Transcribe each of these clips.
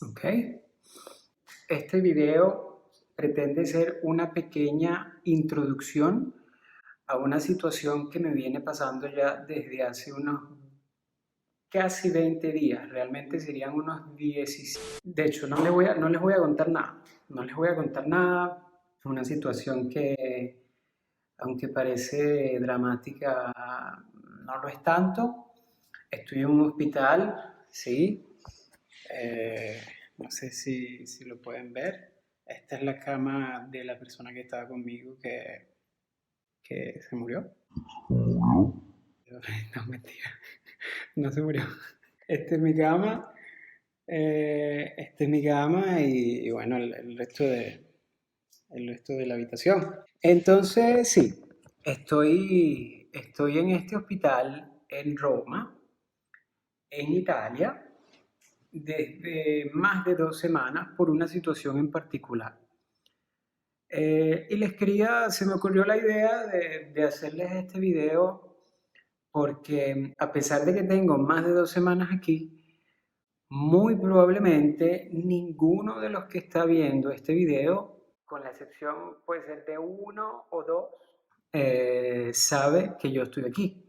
Ok. Este video pretende ser una pequeña introducción a una situación que me viene pasando ya desde hace unos casi 20 días. Realmente serían unos 17. De hecho, no les voy a contar nada. No les voy a contar nada. Es una situación que, aunque parece dramática, no lo es tanto. Estoy en un hospital, sí. No sé si lo pueden ver. Esta es la cama de la persona que estaba conmigo que se murió. No, mentira. No se murió. Esta es mi cama. Esta es mi cama y bueno, el resto de la habitación. Entonces, sí, estoy en este hospital en Roma, en Italia, desde más de 2 semanas por una situación en particular. Se me ocurrió la idea de hacerles este video porque a pesar de que tengo más de 2 semanas aquí, muy probablemente ninguno de los que está viendo este video, con la excepción puede ser de uno o dos, sabe que yo estoy aquí.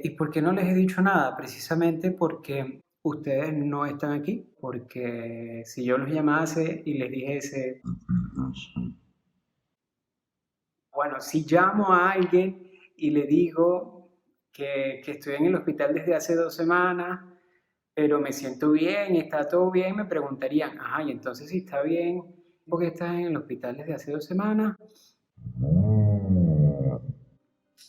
¿Y por qué no les he dicho nada? Precisamente porque ustedes no están aquí, porque si yo los llamase y les dijese, bueno, si llamo a alguien y le digo que estoy en el hospital desde hace 2 semanas, pero me siento bien y está todo bien, me preguntarían, ajá, y entonces si está bien, ¿por qué estás en el hospital desde hace 2 semanas?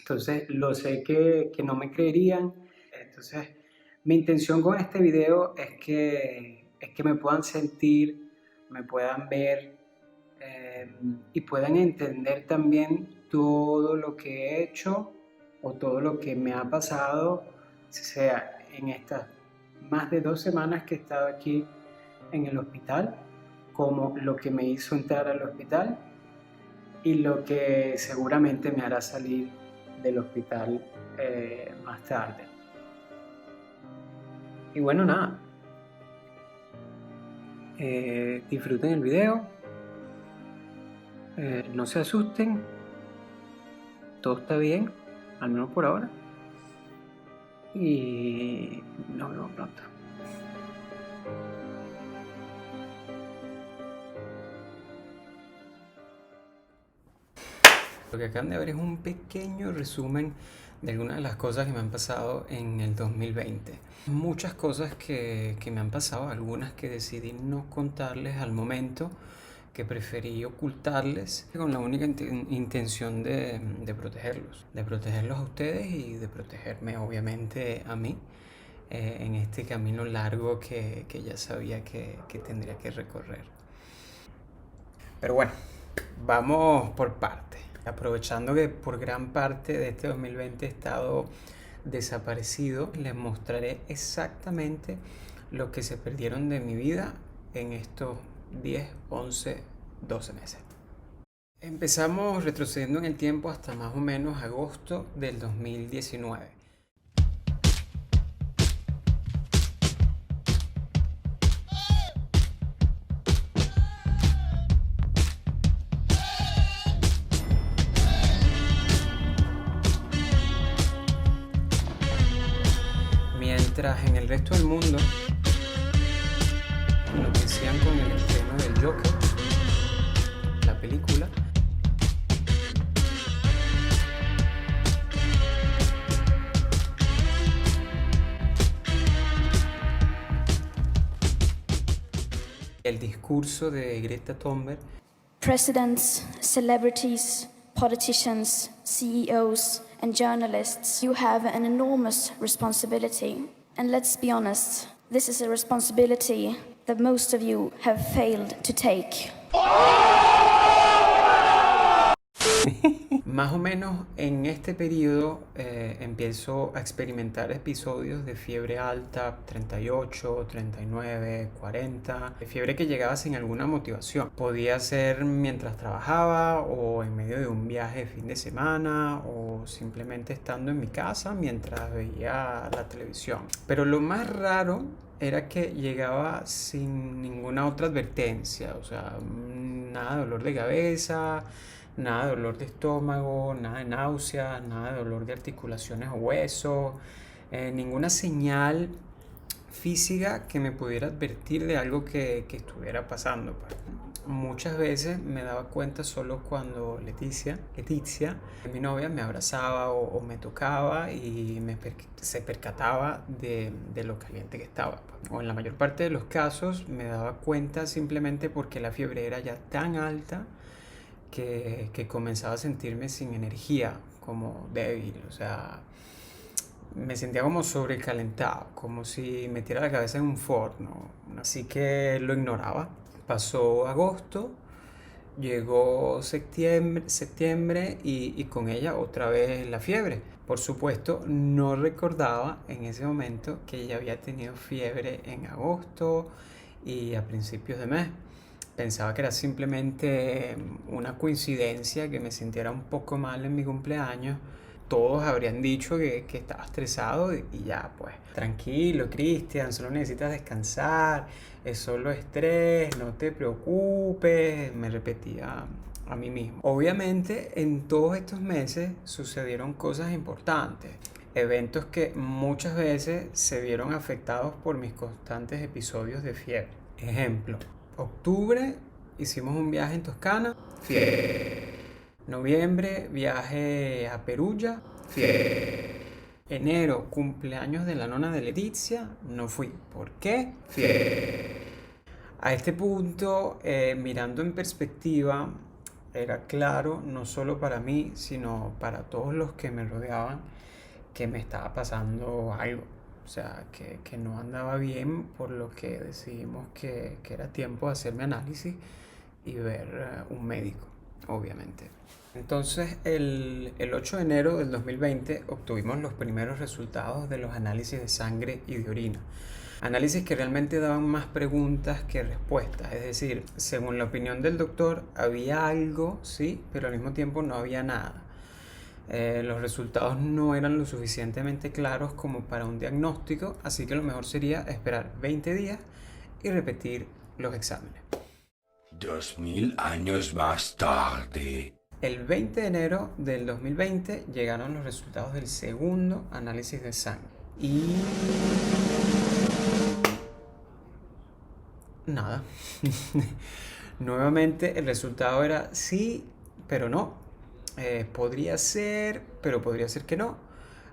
Entonces, lo sé que no me creerían. Entonces, mi intención con este video es que me puedan sentir, me puedan ver y puedan entender también todo lo que he hecho o todo lo que me ha pasado, sea en estas más de 2 semanas que he estado aquí en el hospital, como lo que me hizo entrar al hospital y lo que seguramente me hará salir del hospital más tarde. Y bueno, nada. Disfruten el video. No se asusten. Todo está bien, al menos por ahora. Y nos vemos pronto. Lo que acaban de ver es un pequeño resumen de algunas de las cosas que me han pasado en el 2020. Muchas cosas que me han pasado, algunas que decidí no contarles al momento, que preferí ocultarles con la única intención de protegerlos a ustedes y de protegerme obviamente a mí en este camino largo que ya sabía que tendría que recorrer. Pero bueno, vamos por partes. Aprovechando que por gran parte de este 2020 he estado desaparecido, les mostraré exactamente lo que se perdieron de mi vida en estos 10, 11, 12 meses. Empezamos retrocediendo en el tiempo hasta más o menos agosto del 2019. Mientras en el resto del mundo enloquecían con el estreno del Joker, la película, el discurso de Greta Thunberg, Presidents, celebrities, politicians, CEOs, and journalists, you have an enormous responsibility. And let's be honest, this is a responsibility that most of you have failed to take. Más o menos en este periodo empiezo a experimentar episodios de fiebre alta, 38, 39, 40, de fiebre que llegaba sin alguna motivación. Podía ser mientras trabajaba o en medio de un viaje de fin de semana o simplemente estando en mi casa mientras veía la televisión. Pero lo más raro era que llegaba sin ninguna otra advertencia, o sea, nada de dolor de cabeza, nada de dolor de estómago, nada de náuseas, nada de dolor de articulaciones o huesos, ninguna señal física que me pudiera advertir de algo que estuviera pasando, pues. Muchas veces me daba cuenta solo cuando Leticia, mi novia, me abrazaba o me tocaba y se percataba de lo caliente que estaba, pues. O en la mayor parte de los casos me daba cuenta simplemente porque la fiebre era ya tan alta que comenzaba a sentirme sin energía, como débil, o sea, me sentía como sobrecalentado, como si metiera la cabeza en un forno. Así que lo ignoraba. Pasó agosto, llegó septiembre y con ella otra vez la fiebre. Por supuesto, no recordaba en ese momento que ella había tenido fiebre en agosto y a principios de mes. Pensaba que era simplemente una coincidencia que me sintiera un poco mal en mi cumpleaños. Todos habrían dicho que estaba estresado y ya, pues, tranquilo, Cristian, solo necesitas descansar, es solo estrés, no te preocupes, me repetía a mí mismo. Obviamente, en todos estos meses sucedieron cosas importantes, eventos que muchas veces se vieron afectados por mis constantes episodios de fiebre. Ejemplo, octubre hicimos un viaje en Toscana, fiebre. Noviembre, viaje a Perugia, fiebre. Enero, cumpleaños de la nona de Leticia, no fui. ¿Por qué? Fiebre. A este punto, mirando en perspectiva, era claro, no solo para mí, sino para todos los que me rodeaban, que me estaba pasando algo. O sea, que no andaba bien, por lo que decidimos que era tiempo de hacerme análisis y ver un médico, obviamente. Entonces, el 8 de enero del 2020 obtuvimos los primeros resultados de los análisis de sangre y de orina. Análisis que realmente daban más preguntas que respuestas. Es decir, según la opinión del doctor, había algo, sí, pero al mismo tiempo no había nada. Los resultados no eran lo suficientemente claros como para un diagnóstico, así que lo mejor sería esperar 20 días y repetir los exámenes. 2000 años más tarde. El 20 de enero del 2020 llegaron los resultados del segundo análisis de sangre. Y nada. Nuevamente el resultado era sí, pero no. Podría ser, pero podría ser que no.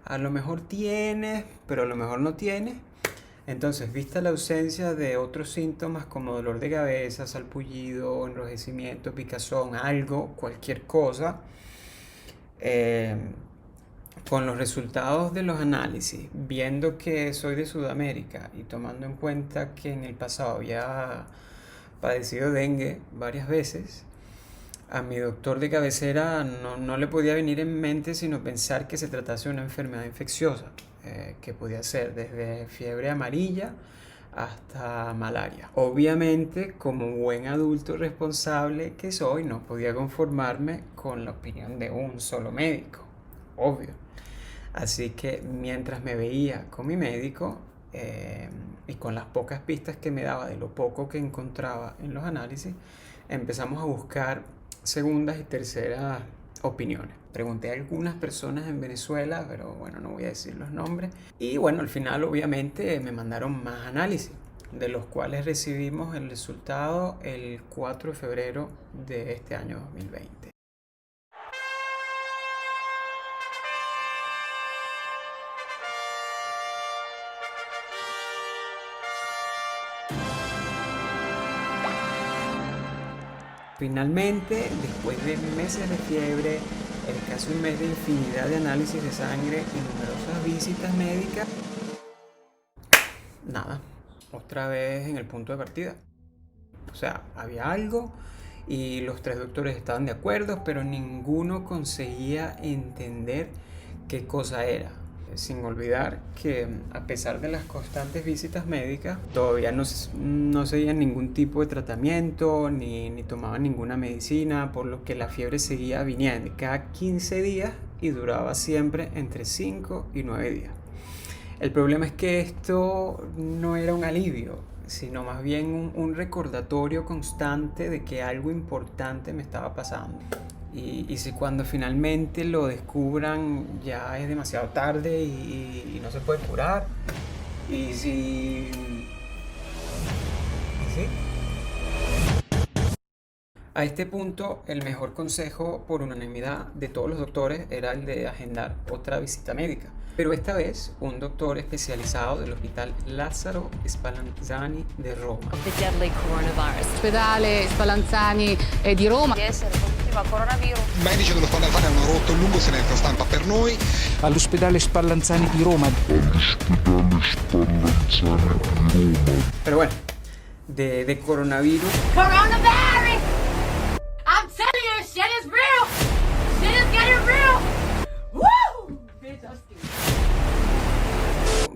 A lo mejor tienes, pero a lo mejor no tienes. Entonces, vista la ausencia de otros síntomas como dolor de cabeza, salpullido, enrojecimiento, picazón, algo, cualquier cosa, con los resultados de los análisis, viendo que soy de Sudamérica y tomando en cuenta que en el pasado había padecido dengue varias veces, a mi doctor de cabecera no le podía venir en mente sino pensar que se tratase de una enfermedad infecciosa, que podía ser desde fiebre amarilla hasta malaria. Obviamente, como buen adulto responsable que soy, no podía conformarme con la opinión de un solo médico, obvio. Así que mientras me veía con mi médico y con las pocas pistas que me daba de lo poco que encontraba en los análisis, empezamos a buscar segundas y terceras opiniones. Pregunté a algunas personas en Venezuela, pero bueno, no voy a decir los nombres. Y bueno, al final obviamente me mandaron más análisis, de los cuales recibimos el resultado el 4 de febrero de este año 2020. Finalmente, después de meses de fiebre, casi un mes de infinidad de análisis de sangre y numerosas visitas médicas, nada, otra vez en el punto de partida. O sea, había algo y los tres doctores estaban de acuerdo, pero ninguno conseguía entender qué cosa era. Sin olvidar que a pesar de las constantes visitas médicas, todavía no seguían ningún tipo de tratamiento ni tomaban ninguna medicina, por lo que la fiebre seguía viniendo cada 15 días y duraba siempre entre 5 y 9 días. El problema es que esto no era un alivio, sino más bien un recordatorio constante de que algo importante me estaba pasando. Y si cuando finalmente lo descubran ya es demasiado tarde y no se puede curar. Y si... A este punto, el mejor consejo por unanimidad de todos los doctores era el de agendar otra visita médica. Pero esta vez, un doctor especializado del Hospital Lazzaro Spallanzani de Roma. The deadly coronavirus. Ospedale Spallanzani di Roma. Di essere positiva a coronavirus. I medici dello Spallanzani hanno rotto il lungo silenzio stampa per noi. All'ospedale Spallanzani di Roma. Pero bueno, de coronavirus. Coronavirus! I'm telling you, shit is real! Shit is getting real! Woo!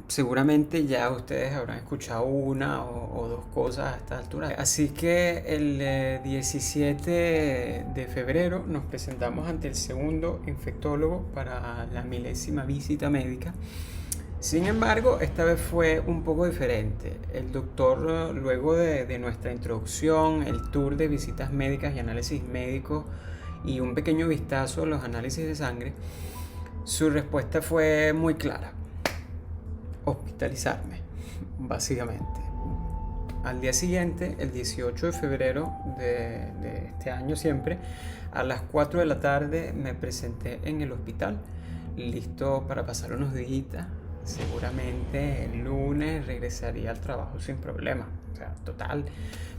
Seguramente ya ustedes habrán escuchado una o dos cosas a esta altura. Así que el 17 de febrero nos presentamos ante el segundo infectólogo para la 1000ª visita médica. Sin embargo, esta vez fue un poco diferente. El doctor, luego de nuestra introducción, el tour de visitas médicas y análisis médicos y un pequeño vistazo a los análisis de sangre, su respuesta fue muy clara: hospitalizarme, básicamente. Al día siguiente, el 18 de febrero de este año siempre, a las 4 de la tarde me presenté en el hospital, listo para pasar unos días. Seguramente el lunes regresaría al trabajo sin problema. O sea, total,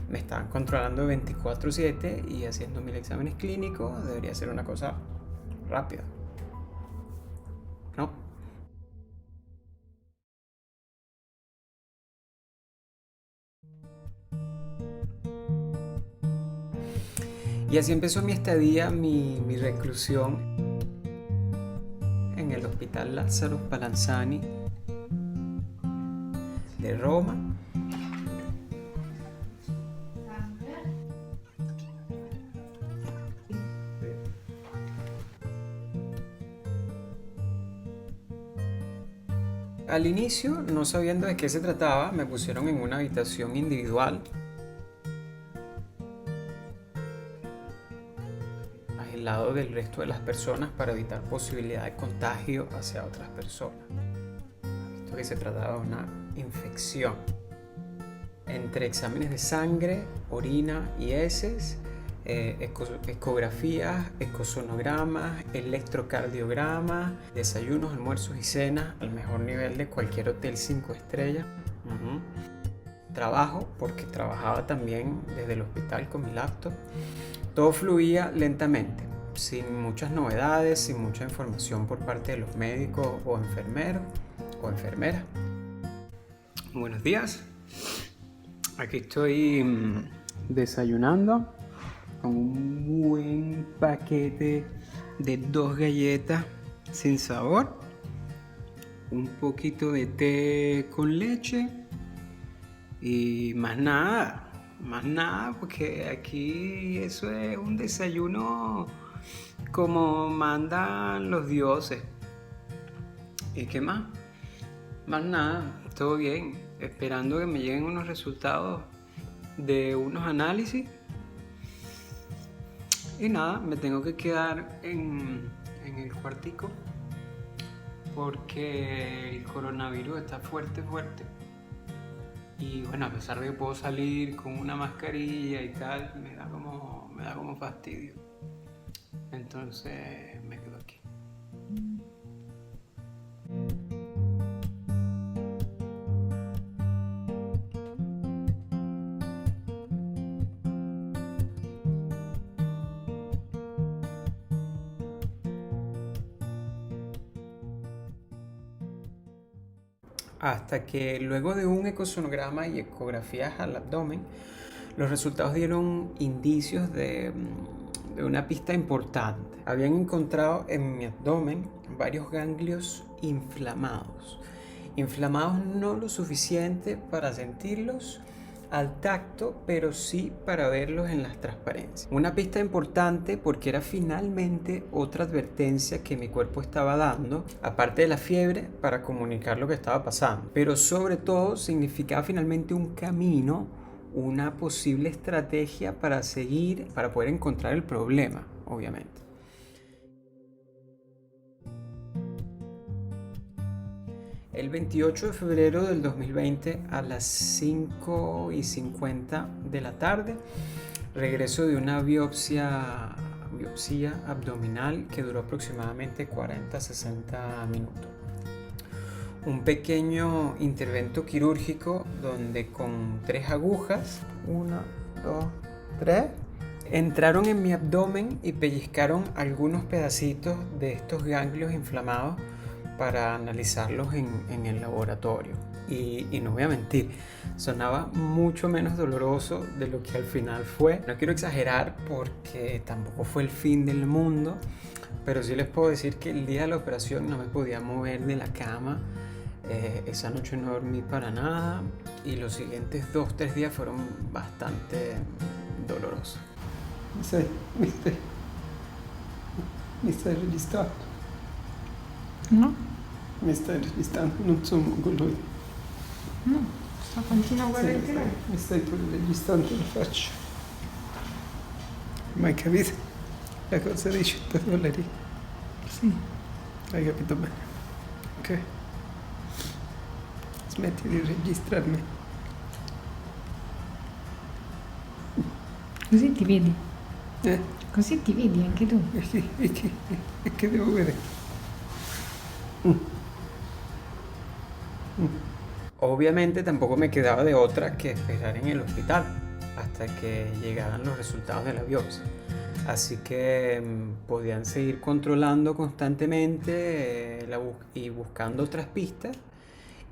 me estaban controlando 24/7 y haciendo 1000 exámenes clínicos. Debería ser una cosa rápida, ¿no? Y así empezó mi estadía, mi reclusión en el Hospital Lazzaro Spallanzani de Roma. Al inicio, no sabiendo de qué se trataba, me pusieron en una habitación individual, aislado del resto de las personas para evitar posibilidad de contagio hacia otras personas. Visto que se trataba de una infección. Entre exámenes de sangre, orina y heces, ecografías, ecosonogramas, electrocardiogramas, desayunos, almuerzos y cenas al mejor nivel de cualquier hotel 5 estrellas. Trabajo, porque trabajaba también desde el hospital con mi laptop. Todo fluía lentamente, sin muchas novedades, sin mucha información por parte de los médicos o enfermeros o enfermeras. Buenos días. Aquí estoy desayunando con un buen paquete de 2 galletas sin sabor, un poquito de té con leche y más nada, porque aquí eso es un desayuno como mandan los dioses. ¿Y qué más? Más nada, todo bien, esperando que me lleguen unos resultados de unos análisis. Y nada, me tengo que quedar en el cuartico porque el coronavirus está fuerte. Y bueno, a pesar de que puedo salir con una mascarilla y tal, me da como fastidio. Entonces me quedo aquí. Hasta que luego de un ecosonograma y ecografías al abdomen, Los resultados dieron indicios de una pista importante. Habían encontrado en mi abdomen varios ganglios inflamados. Inflamados no lo suficiente para sentirlos al tacto, pero sí para verlos en las transparencias. Una pista importante porque era finalmente otra advertencia que mi cuerpo estaba dando, aparte de la fiebre, para comunicar lo que estaba pasando. Pero sobre todo significaba finalmente un camino, una posible estrategia para seguir, para poder encontrar el problema, obviamente. El 28 de febrero del 2020 a las 5:50 de la tarde regreso de una biopsia abdominal que duró aproximadamente 40-60 minutos. Un pequeño intervento quirúrgico donde con 3 agujas, 1, 2, 3, entraron en mi abdomen y pellizcaron algunos pedacitos de estos ganglios inflamados para analizarlos en el laboratorio. Y no voy a mentir, sonaba mucho menos doloroso de lo que al final fue. No quiero exagerar porque tampoco fue el fin del mundo, pero sí les puedo decir que el día de la operación no me podía mover de la cama. Esa noche no dormí para nada y los siguientes 2-3 días fueron bastante dolorosos. Mi stai registrando? No? Mi stai registrando? Non sono mongoloide. No, sto continua a guardare il telefono. Mi stai pure registrando la faccia. Ma hai capito? La cosa dei $100? Sì. Hai capito bene? Ok? Smetti di registrarmi. Così ti vedi. Eh? Così ti vedi anche tu. E che devo vedere? Obviamente tampoco me quedaba de otra que esperar en el hospital hasta que llegaran los resultados de la biopsia. Así que podían seguir controlando constantemente y buscando otras pistas.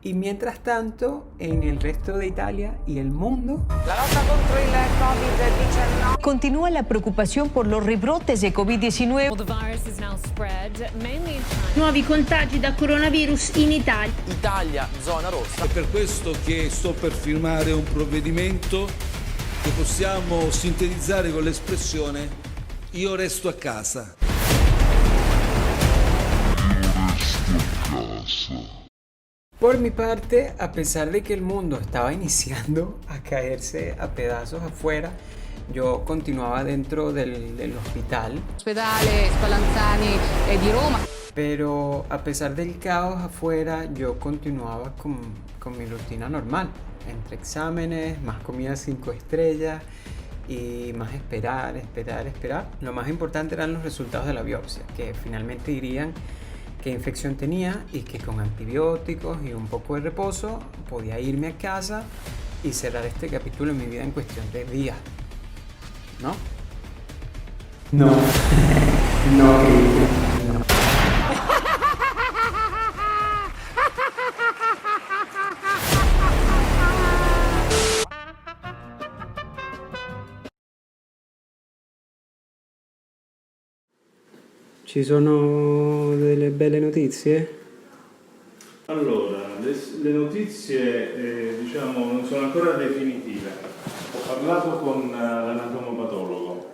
Y mientras tanto, en el resto de Italia y el mundo, La lotta contro il Covid-19. Continúa la preocupación por los rebrotes de COVID-19. The virus is now spread mainly in China. Nuovi contagi da coronavirus in Italia. Italia, zona rossa. È per questo che sto per firmare un provvedimento che possiamo sintetizzare con l'espressione io resto a casa. por mi parte, a pesar de que el mundo estaba iniciando a caerse a pedazos afuera, yo continuaba dentro del hospital. Ospedale Spallanzani di Roma. Pero a pesar del caos afuera, yo continuaba con mi rutina normal. Entre exámenes, más comida 5 estrellas y más esperar. Lo más importante eran los resultados de la biopsia, que finalmente dirían qué infección tenía y que con antibióticos y un poco de reposo podía irme a casa y cerrar este capítulo en mi vida en cuestión de días. ¿No? No. No. Ci sono delle belle notizie? Allora, le notizie diciamo non sono ancora definitive. Ho parlato con l'anatomopatologo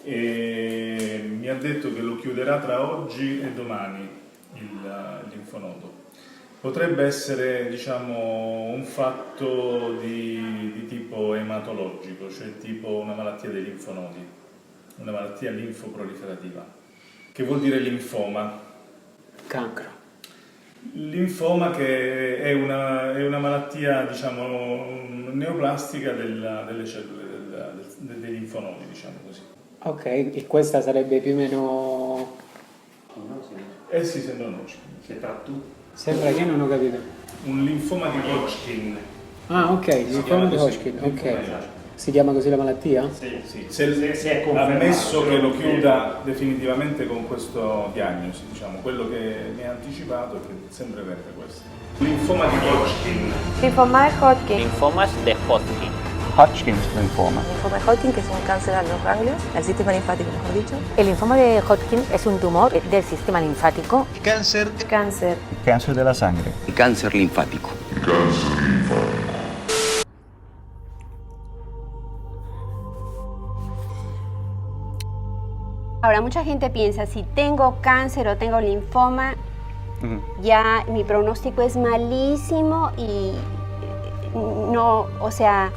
e mi ha detto che lo chiuderà tra oggi e domani il linfonodo. Potrebbe essere diciamo un fatto di tipo ematologico, cioè tipo una malattia dei linfonodi, una malattia linfoproliferativa. Che vuol dire linfoma? Cancro. Linfoma che è una malattia, diciamo, neoplastica delle cellule dei linfonodi, diciamo così. Ok, e questa sarebbe più o meno... Eh sì, sembra un Hodgkin. Sembra che non ho capito. Un linfoma di Hodgkin. Ah, ok, linfoma di Hodgkin, ok. Si chiama così la malattia? Sì. Se è ammesso che lo chiuda definitivamente con questo diagnosi, diciamo, quello che mi ha anticipato è che sembrerebbe questo. Linfoma di Hodgkin. Linfoma de Hodgkin. Linfomas de Hodgkin. Hodgkin's lymphoma. El linfoma de Hodgkin, que es un cáncer a los ganglios, al sistema linfático, mejor dicho. El linfoma de Hodgkin es un tumor del sistema linfático. Cáncer. Cáncer. Cáncer de la sangre. Cáncer linfático. Ahora, mucha gente piensa, si tengo cáncer o tengo linfoma, ya mi pronóstico es malísimo y no, o sea,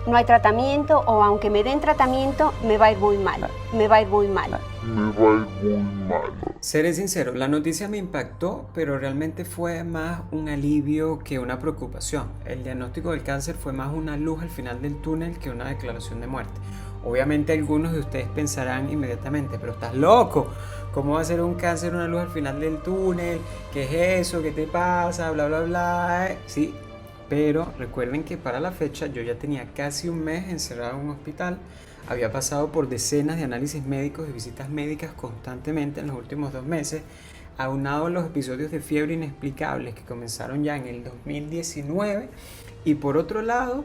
no hay tratamiento, o aunque me den tratamiento, me va a ir muy mal, me va a ir muy mal. Seré sincero, la noticia me impactó, pero realmente fue más un alivio que una preocupación. El diagnóstico del cáncer fue más una luz al final del túnel que una declaración de muerte. Obviamente algunos de ustedes pensarán inmediatamente, pero estás loco, ¿cómo va a ser un cáncer una luz al final del túnel? ¿Qué es eso? ¿Qué te pasa? Bla, bla, bla. Sí, pero recuerden que para la fecha yo ya tenía casi un mes encerrado en un hospital. Había pasado por decenas de análisis médicos y visitas médicas constantemente en los últimos 2 meses, aunado a los episodios de fiebre inexplicables que comenzaron ya en el 2019. Y por otro lado,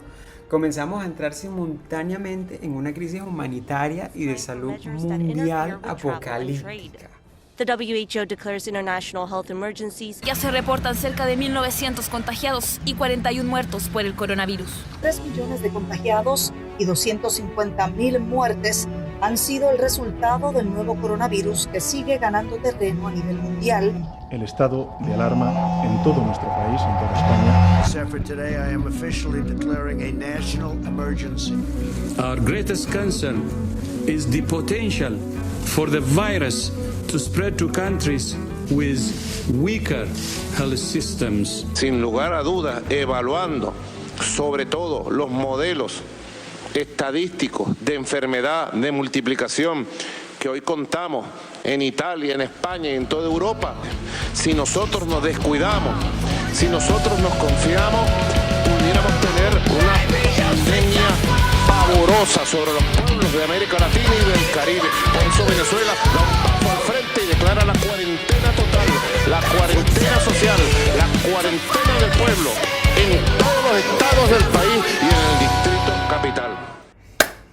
comenzamos a entrar simultáneamente en una crisis humanitaria y de salud mundial apocalíptica. The WHO declares international health emergencies. Ya se reportan cerca de 1.900 contagiados y 41 muertos por el coronavirus. 3 millones de contagiados y 250.000 muertes han sido el resultado del nuevo coronavirus que sigue ganando terreno a nivel mundial. El estado de alarma en todo nuestro país, en toda España. As for today, I am officially declaring a national emergency. Our greatest concern is the potential for the virus to spread to countries with weaker health systems. Sin lugar a dudas, evaluando sobre todo los modelos estadísticos de enfermedad, de multiplicación que hoy contamos en Italia, en España y en toda Europa. Si nosotros nos descuidamos, si nosotros nos confiamos, pudiéramos tener una pandemia pavorosa sobre los pueblos de América Latina y del Caribe. Por eso Venezuela da un paso al frente y declara la cuarentena total, la cuarentena social, la cuarentena del pueblo en todos los estados del país y en el distrito capital.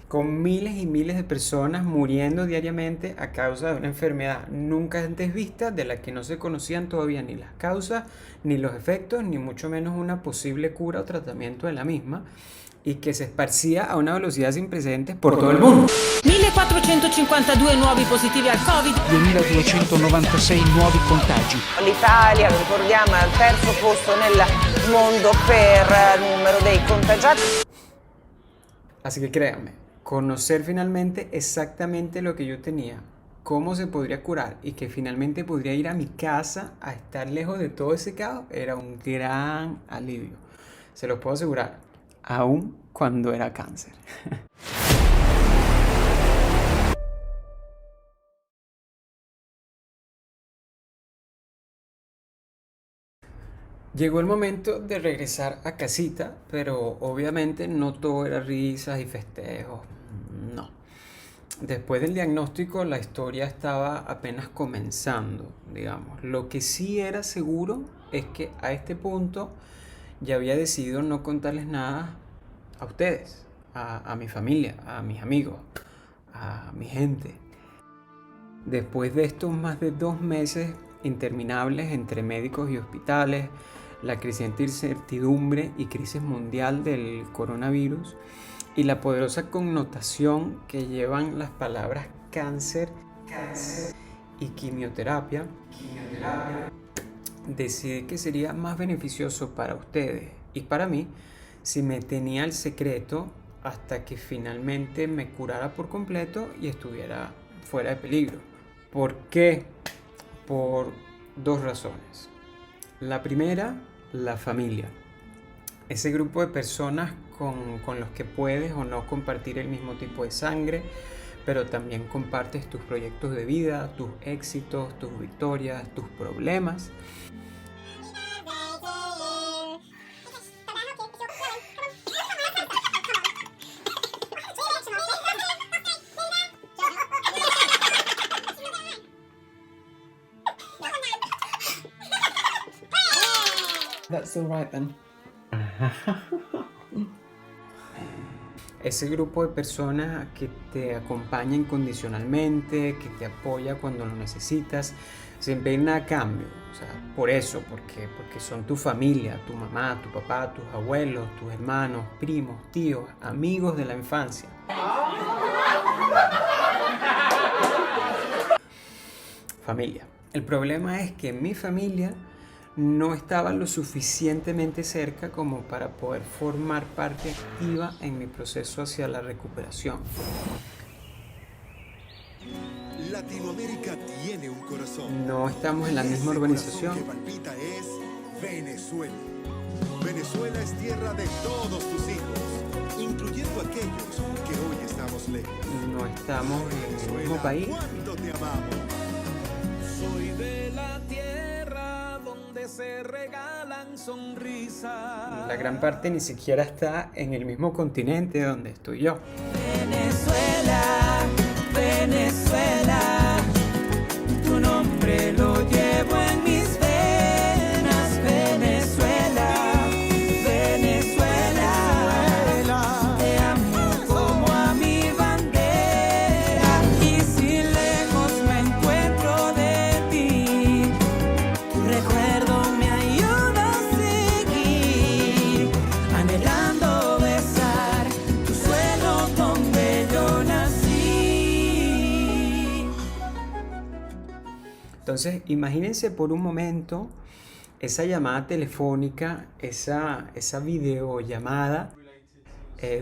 Con miles y miles de personas muriendo diariamente a causa de una enfermedad nunca antes vista, de la que no se conocían todavía ni las causas, ni los efectos, ni mucho menos una posible cura o tratamiento de la misma, y que se esparcía a una velocidad sin precedentes por todo el mundo. 1.452 nuovi positivi al Covid. 2.296 nuovi contagi. L'Italia, lo ricordiamo, è al terzo posto nel mondo per numero dei contagiati. Así que créanme, conocer finalmente exactamente lo que yo tenía, cómo se podría curar y que finalmente podría ir a mi casa a estar lejos de todo ese caos, era un gran alivio. Se los puedo asegurar, aún cuando era cáncer. Llegó el momento de regresar a casita, pero obviamente no todo era risas y festejos, no. Después del diagnóstico la historia estaba apenas comenzando, digamos. Lo que sí era seguro es que a este punto ya había decidido no contarles nada a ustedes, a mi familia, a mis amigos, a mi gente. Después de estos más de 2 meses interminables entre médicos y hospitales, la creciente incertidumbre y crisis mundial del coronavirus y la poderosa connotación que llevan las palabras cáncer y quimioterapia, decidí que sería más beneficioso para ustedes y para mí si me tenía el secreto hasta que finalmente me curara por completo y estuviera fuera de peligro. ¿Por qué? Por 2 razones. La primera, la familia. Ese grupo de personas con los que puedes o no compartir el mismo tipo de sangre, pero también compartes tus proyectos de vida, tus éxitos, tus victorias, tus problemas. That's all right then. Ese grupo de personas que te acompaña incondicionalmente, que te apoya cuando lo necesitas, sin pedir nada a cambio. O sea, porque son tu familia, tu mamá, tu papá, tus abuelos, tus hermanos, primos, tíos, amigos de la infancia. Familia. El problema es que mi familia no estaba lo suficientemente cerca como para poder formar parte activa en mi proceso hacia la recuperación. Latinoamérica tiene un corazón. No estamos en la misma urbanización. Que palpita es Venezuela. Venezuela es tierra de todos tus hijos, incluyendo aquellos que hoy estamos lejos. No estamos en el mismo país. ¿Cuánto te amamos? Soy de la tierra donde se regalan sonrisas. La gran parte ni siquiera está en el mismo continente donde estoy yo. Venezuela, Venezuela, tu nombre lo llevo en mis venas. Venezuela, Venezuela, te amo como a mi bandera. Y si lejos me encuentro de ti, tu recuerdo me ayuda a seguir, anhelando besar tu suelo donde yo nací. Entonces, imagínense por un momento esa llamada telefónica, esa videollamada,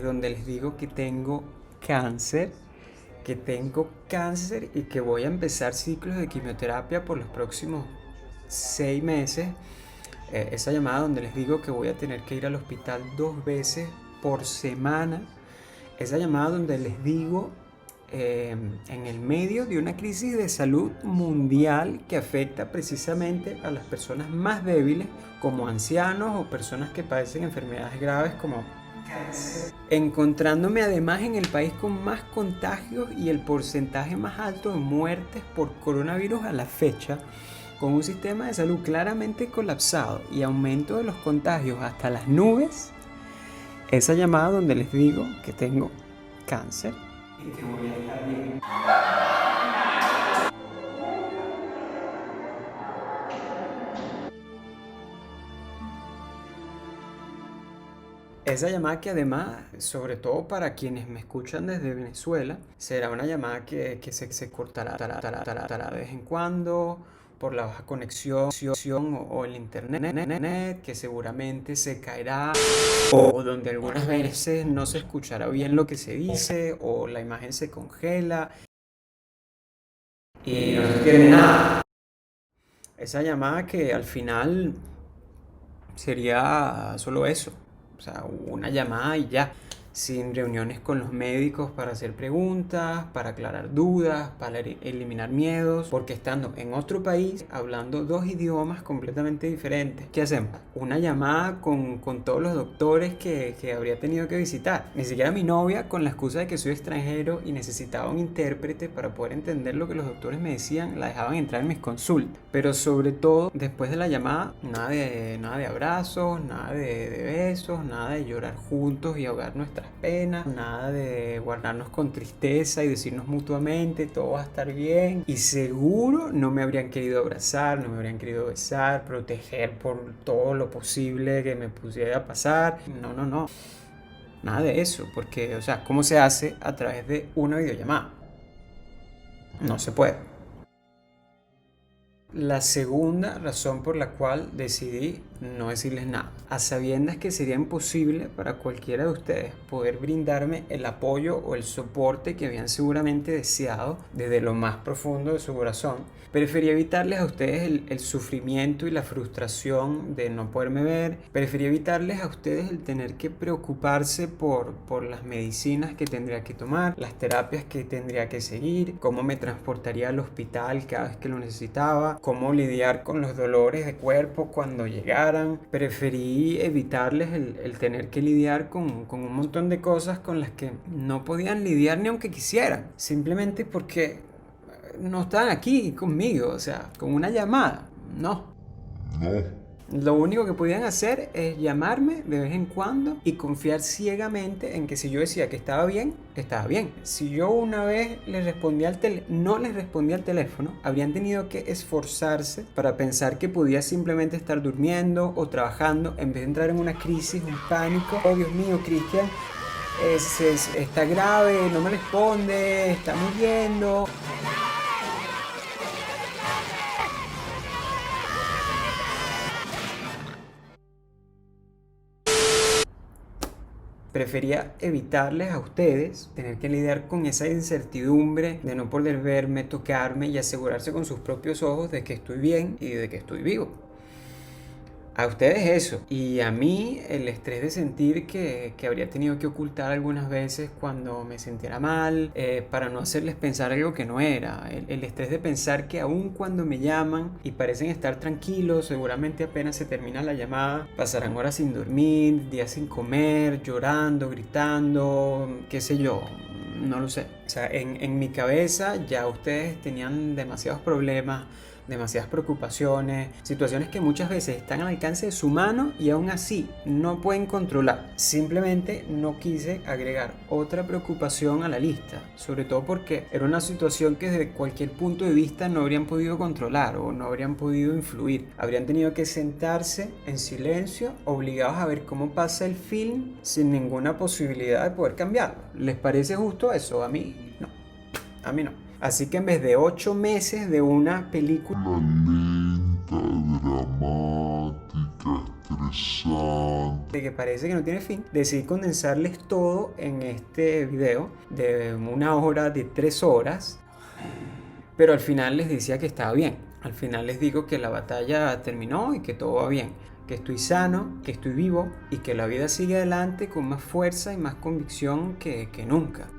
donde les digo que tengo cáncer y que voy a empezar ciclos de quimioterapia por los próximos 6 meses. Esa llamada donde les digo que voy a tener que ir al hospital 2 veces por semana. Esa llamada donde les digo, en el medio de una crisis de salud mundial que afecta precisamente a las personas más débiles, como ancianos o personas que padecen enfermedades graves como cáncer, encontrándome además en el país con más contagios y el porcentaje más alto de muertes por coronavirus a la fecha, con un sistema de salud claramente colapsado y aumento de los contagios hasta las nubes. Esa llamada donde les digo que tengo cáncer y que voy a estar bien. Esa llamada que además, sobre todo para quienes me escuchan desde Venezuela, será una llamada que se cortará de vez en cuando por la baja conexión o el internet, que seguramente se caerá, o donde algunas veces no se escuchará bien lo que se dice, o la imagen se congela y no se entiende nada. Esa llamada que al final sería solo eso, o sea, una llamada y ya, sin reuniones con los médicos para hacer preguntas, para aclarar dudas, para eliminar miedos, porque estando en otro país, hablando 2 idiomas completamente diferentes, ¿qué hacemos? Una llamada con todos los doctores que habría tenido que visitar. Ni siquiera mi novia, con la excusa de que soy extranjero y necesitaba un intérprete para poder entender lo que los doctores me decían, la dejaban entrar en mis consultas. Pero sobre todo, después de la llamada, nada de abrazos, nada de besos, nada de llorar juntos y ahogar nuestras penas, nada de guardarnos con tristeza y decirnos mutuamente todo va a estar bien, y seguro no me habrían querido abrazar, no me habrían querido besar, proteger por todo lo posible que me pudiera pasar. No, nada de eso, porque, o sea, ¿cómo se hace a través de una videollamada? No se puede. La segunda razón por la cual decidí no decirles nada, a sabiendas que sería imposible para cualquiera de ustedes poder brindarme el apoyo o el soporte que habían seguramente deseado desde lo más profundo de su corazón, preferí evitarles a ustedes el sufrimiento y la frustración de no poderme ver, preferí evitarles a ustedes el tener que preocuparse por las medicinas que tendría que tomar, las terapias que tendría que seguir, cómo me transportaría al hospital cada vez que lo necesitaba, cómo lidiar con los dolores de cuerpo cuando llegaran. Preferí evitarles el tener que lidiar con un montón de cosas con las que no podían lidiar ni aunque quisieran, simplemente porque no estaban aquí conmigo, o sea, con una llamada, no. Lo único que podían hacer es llamarme de vez en cuando y confiar ciegamente en que si yo decía que estaba bien, estaba bien. Si yo una vez no les respondía al teléfono, habrían tenido que esforzarse para pensar que podía simplemente estar durmiendo o trabajando en vez de entrar en una crisis, un pánico. Oh, Dios mío, Cristian está grave, no me responde, está muriendo. Prefería evitarles a ustedes tener que lidiar con esa incertidumbre de no poder verme, tocarme y asegurarse con sus propios ojos de que estoy bien y de que estoy vivo. A ustedes eso, y a mí el estrés de sentir que habría tenido que ocultar algunas veces cuando me sintiera mal, para no hacerles pensar algo que no era. El estrés de pensar que aun cuando me llaman y parecen estar tranquilos, seguramente apenas se termina la llamada, pasarán horas sin dormir, días sin comer, llorando, gritando, qué sé yo. No lo sé. O sea, en mi cabeza ya ustedes tenían demasiados problemas, demasiadas preocupaciones, situaciones que muchas veces están al alcance de su mano y aún así no pueden controlar. Simplemente no quise agregar otra preocupación a la lista, sobre todo porque era una situación que desde cualquier punto de vista no habrían podido controlar o no habrían podido influir. Habrían tenido que sentarse en silencio, obligados a ver cómo pasa el film sin ninguna posibilidad de poder cambiarlo. ¿Les parece justo eso? A mí no. A mí no. Así que en vez de 8 meses de una película lenta, dramática, estresante, que parece que no tiene fin, decidí condensarles todo en este video de 1 hora, de 3 horas. Pero al final les decía que estaba bien. Al final les digo que la batalla terminó y que todo va bien. Que estoy sano, que estoy vivo y que la vida sigue adelante con más fuerza y más convicción que nunca.